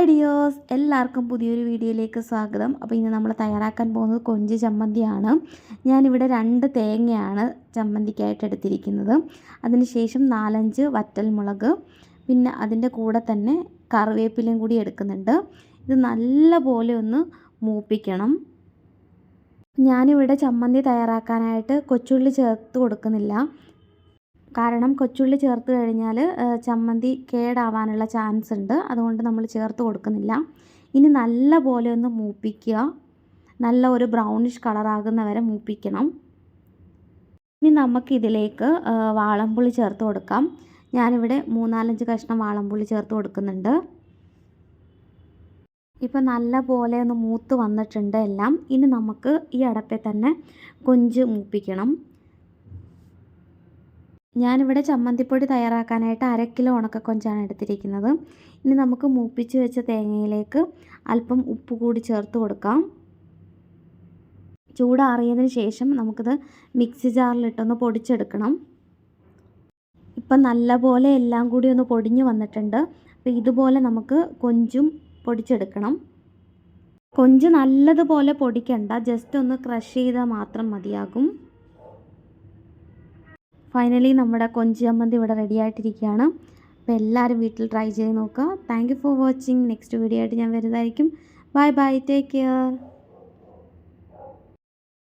Hi dears, എല്ലാവർക്കും പുതിയൊരു വീഡിയോയിലേക്ക് സ്വാഗതം. അപ്പോൾ ഇന്ന് നമ്മൾ തയ്യാറാക്കാൻ പോകുന്നത് കൊഞ്ച് ചമ്മന്തിയാണ്. ഞാനിവിടെ 2 തേങ്ങയാണ് ചമ്മന്തിക്കായിട്ട് എടുത്തിരിക്കുന്നത്. അതിനുശേഷം 4-5 വറ്റൽമുളക്, പിന്നെ അതിൻ്റെ കൂടെ തന്നെ കറിവേപ്പിലയും കൂടി എടുക്കുന്നുണ്ട്. ഇത് നല്ലപോലെ ഒന്ന് മൂപ്പിക്കണം. ഞാനിവിടെ ചമ്മന്തി തയ്യാറാക്കാനായിട്ട് കൊച്ചുള്ളി ചേർത്ത് കൊടുക്കുന്നില്ല. കാരണം കൊച്ചുള്ളി ചേർത്ത് കഴിഞ്ഞാൽ ചമ്മന്തി കേടാവാനുള്ള ചാൻസ് ഉണ്ട്. അതുകൊണ്ട് നമ്മൾ ചേർത്ത് കൊടുക്കുന്നില്ല. ഇനി നല്ല പോലെ ഒന്ന് മൂപ്പിക്കുക. നല്ല ഒരു ബ്രൗണിഷ് കളറാകുന്ന വരെ മൂപ്പിക്കണം. ഇനി നമുക്കിതിലേക്ക് വാളംപുളി ചേർത്ത് കൊടുക്കാം. ഞാനിവിടെ 3-4 കഷ്ണം വാളംപുളി ചേർത്ത് കൊടുക്കുന്നുണ്ട്. ഇപ്പം നല്ല പോലെ ഒന്ന് മൂത്ത് വന്നിട്ടുണ്ട് എല്ലാം. ഇനി നമുക്ക് ഈ അടപ്പിൽ തന്നെ കൊഞ്ച് മൂപ്പിക്കണം. ഞാനിവിടെ ചമ്മന്തിപ്പൊടി തയ്യാറാക്കാനായിട്ട് 1/2 കിലോ ഉണക്കക്കൊഞ്ചാണ് എടുത്തിരിക്കുന്നത്. ഇനി നമുക്ക് മൂപ്പിച്ച് വെച്ച തേങ്ങയിലേക്ക് അല്പം ഉപ്പ് കൂടി ചേർത്ത് കൊടുക്കാം. ചൂടാറിയതിന് ശേഷം നമുക്കിത് മിക്സി ജാറിലിട്ടൊന്ന് പൊടിച്ചെടുക്കണം. ഇപ്പം നല്ലപോലെ എല്ലാം കൂടി ഒന്ന് പൊടിഞ്ഞു വന്നിട്ടുണ്ട്. അപ്പോൾ ഇതുപോലെ നമുക്ക് കൊഞ്ചും പൊടിച്ചെടുക്കണം. കൊഞ്ച് നല്ലതുപോലെ പൊടിക്കണ്ട, ജസ്റ്റ് ഒന്ന് ക്രഷ് ചെയ്താൽ മാത്രം മതിയാകും. ഫൈനലി നമ്മുടെ കൊഞ്ച് ചമ്മന്തി ഇവിടെ റെഡി ആയിട്ടിരിക്കുകയാണ്. അപ്പോൾ എല്ലാവരും വീട്ടിൽ ട്രൈ ചെയ്ത് നോക്കുക. Thank you for watching. Next video ആയിട്ട് ഞാൻ വരുന്നതായിരിക്കും. Bye bye, take care.